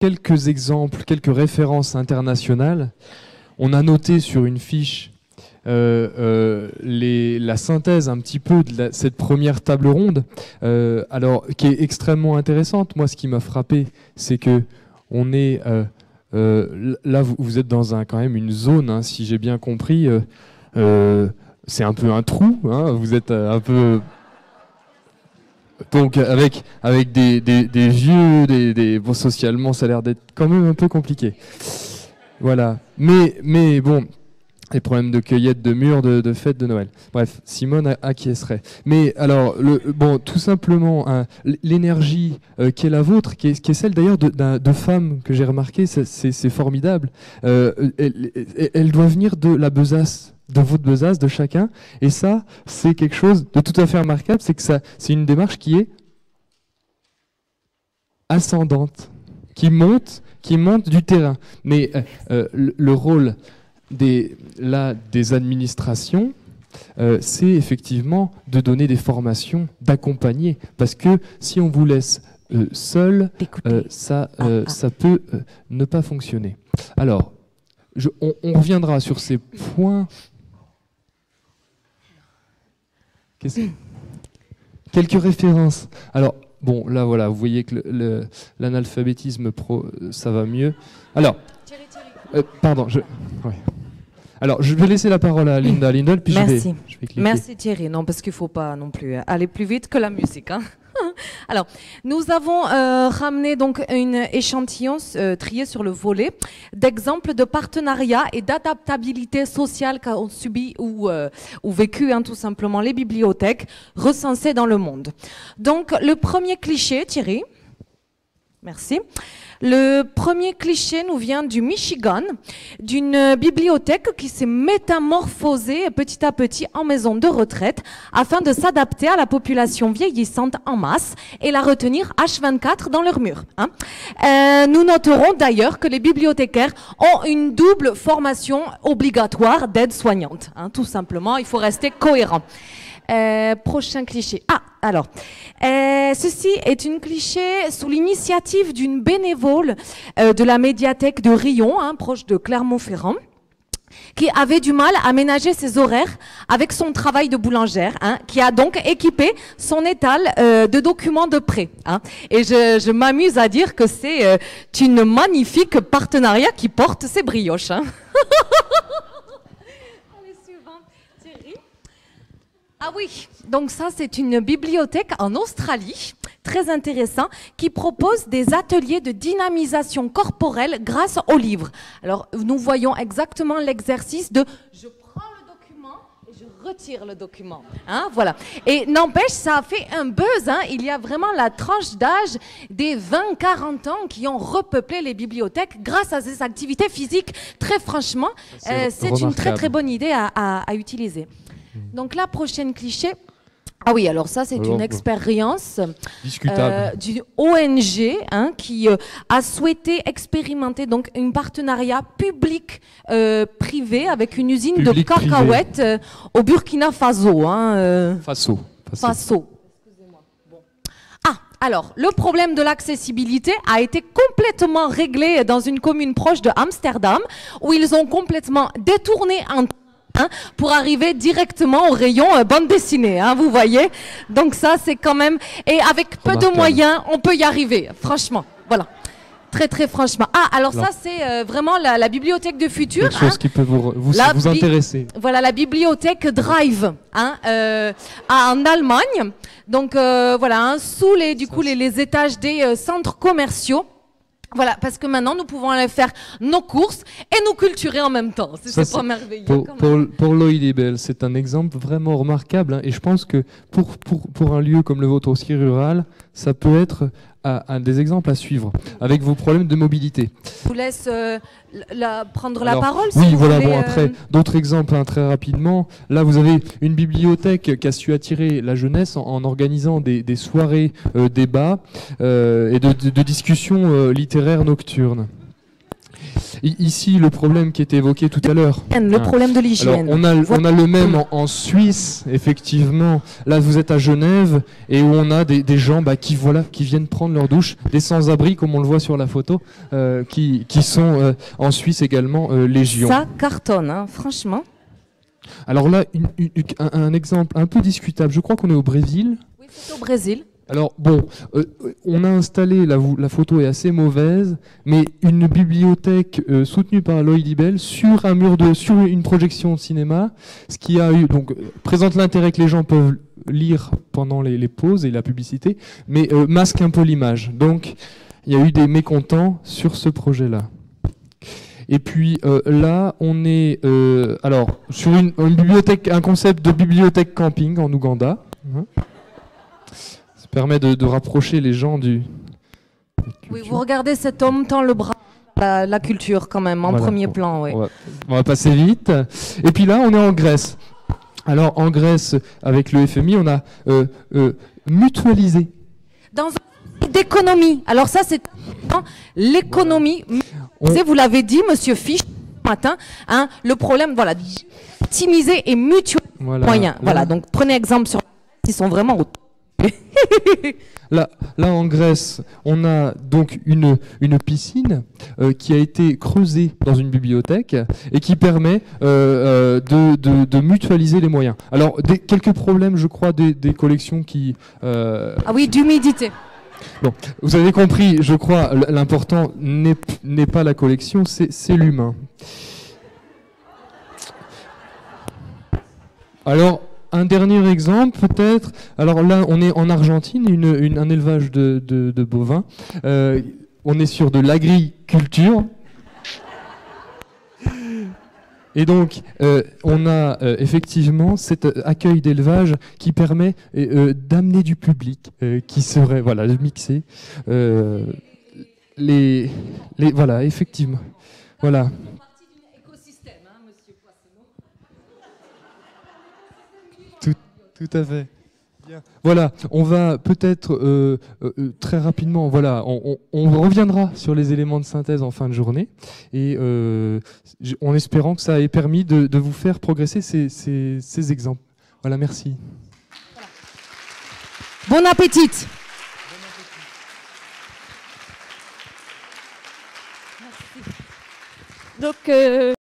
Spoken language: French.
quelques exemples, quelques références internationales. On a noté sur une fiche la synthèse un petit peu de cette première table ronde, alors qui est extrêmement intéressante. Moi, ce qui m'a frappé, c'est que on est là, vous êtes dans quand même une zone, hein, si j'ai bien compris. C'est un peu un trou. Hein, vous êtes un peu donc avec des vieux, bon, socialement, ça a l'air d'être quand même un peu compliqué. Voilà. Mais bon. Les problèmes de cueillette de murs, de fêtes de Noël. Bref, Simone acquiescerait. Mais alors, bon, tout simplement, hein, l'énergie qui est la vôtre, qui est celle d'ailleurs de femmes que j'ai remarqué, c'est formidable. Elle doit venir de la besace, de votre besace, de chacun. Et ça, c'est quelque chose de tout à fait remarquable, c'est que c'est une démarche qui est ascendante, qui monte du terrain. Mais le rôle des administrations, c'est effectivement de donner des formations, d'accompagner. Parce que si on vous laisse seul, ça peut ne pas fonctionner. Alors, on reviendra sur ces points. Quelques références. Alors, bon, là, voilà, vous voyez que l'analphabétisme ça va mieux. Alors, pardon, ouais. Alors, je vais laisser la parole à Linda Lindell, puis Merci. je vais cliquer. Merci Thierry. Non, parce qu'il ne faut pas non plus aller plus vite que la musique. Hein. Alors, nous avons ramené donc un échantillon trié sur le volet d'exemples de partenariat et d'adaptabilité sociale qu'ont subi ou vécu hein, tout simplement les bibliothèques recensées dans le monde. Donc, le premier cliché, Thierry. Merci. Le premier cliché nous vient du Michigan, d'une bibliothèque qui s'est métamorphosée petit à petit en maison de retraite afin de s'adapter à la population vieillissante en masse et la retenir H24 dans leurs murs. Hein. Nous noterons d'ailleurs que les bibliothécaires ont une double formation obligatoire d'aide-soignante. Hein, tout simplement, il faut rester cohérent. Prochain cliché. Alors, ceci est une cliché sous l'initiative d'une bénévole de la médiathèque de Riom, hein, proche de Clermont-Ferrand, qui avait du mal à ménager ses horaires avec son travail de boulangère, hein, qui a donc équipé son étal de documents de prêt. Hein. Et je m'amuse à dire que c'est une magnifique partenariat qui porte ses brioches. Hein. Ah oui, donc ça c'est une bibliothèque en Australie, très intéressant, qui propose des ateliers de dynamisation corporelle grâce aux livres. Alors nous voyons exactement l'exercice de je prends le document et je retire le document. Hein, voilà. Et n'empêche, ça a fait un buzz. Hein. Il y a vraiment la tranche d'âge des 20-40 ans qui ont repeuplé les bibliothèques grâce à ces activités physiques. Très franchement, c'est une très très bonne idée à utiliser. Donc la prochaine cliché, ah oui, alors ça c'est une expérience d'une ONG hein, qui a souhaité expérimenter donc un partenariat public-privé avec une usine de cacahuètes au Burkina Faso. Hein, Faso. Excusez-moi. Bon. Alors, le problème de l'accessibilité a été complètement réglé dans une commune proche de Amsterdam où ils ont complètement détourné un hein, pour arriver directement au rayon bande dessinée, hein, vous voyez. Donc ça, c'est quand même... Et avec peu de moyens, on peut y arriver, franchement. Voilà. Très, très franchement. Alors ça, c'est vraiment la bibliothèque de futur. Quelque chose qui peut vous intéresser. Voilà, la bibliothèque Drive hein, en Allemagne. Donc voilà, hein, sous les étages des centres commerciaux. Voilà, parce que maintenant, nous pouvons aller faire nos courses et nous culturer en même temps. C'est pas merveilleux. Pour Loïd Ebel, c'est un exemple vraiment remarquable. Hein, et je pense que pour un lieu comme le vôtre aussi rural, ça peut être un des exemples à suivre, avec vos problèmes de mobilité. Je vous laisse prendre la parole. Oui, si voilà, bon, après, d'autres exemples hein, très rapidement. Là, vous avez une bibliothèque qui a su attirer la jeunesse en organisant des soirées débats et de discussions littéraires nocturnes. ici, le problème qui était évoqué tout à l'heure. Le problème de l'hygiène. On a le même en Suisse, effectivement. Là, vous êtes à Genève et où on a des gens qui viennent prendre leur douche, des sans-abri, comme on le voit sur la photo, qui sont en Suisse également légion. Ça cartonne, hein, franchement. Alors là, un exemple un peu discutable. Je crois qu'on est au Brésil. Oui, c'est au Brésil. Alors bon, on a installé, la photo est assez mauvaise, mais une bibliothèque soutenue par Loïc Dibel sur un mur sur une projection de cinéma, ce qui a eu présente l'intérêt que les gens peuvent lire pendant les pauses et la publicité, mais masque un peu l'image. Donc il y a eu des mécontents sur ce projet-là. Et puis là, on est sur une bibliothèque, un concept de bibliothèque camping en Ouganda. Ça permet de rapprocher les gens du. Oui, vous regardez cet homme tend le bras, la culture quand même en premier plan. Oui. On va passer vite. Et puis là, on est en Grèce. Alors en Grèce, avec le FMI, on a mutualisé. Dans un d'économie. Alors ça, c'est l'économie. Vous l'avez dit, Monsieur Fisch, ce matin, hein, le problème, voilà, optimiser et mutualiser les moyens. Voilà, donc prenez exemple sur qui sont vraiment au Là, en Grèce, on a donc une piscine qui a été creusée dans une bibliothèque et qui permet de mutualiser les moyens. Alors, quelques problèmes, je crois, des collections qui... Ah oui, d'humidité. Bon, vous avez compris, je crois, l'important n'est pas la collection, c'est l'humain. Alors, un dernier exemple, peut-être. Alors là, on est en Argentine, un élevage de bovins. On est sur de l'agriculture. Et donc, on a effectivement cet accueil d'élevage qui permet d'amener du public, qui serait, de mixer. Voilà, effectivement. Voilà. Tout à fait. Bien. Voilà, on va peut-être très rapidement, on reviendra sur les éléments de synthèse en fin de journée, et en espérant que ça ait permis de vous faire progresser ces exemples. Voilà, merci. Bon appétit. Donc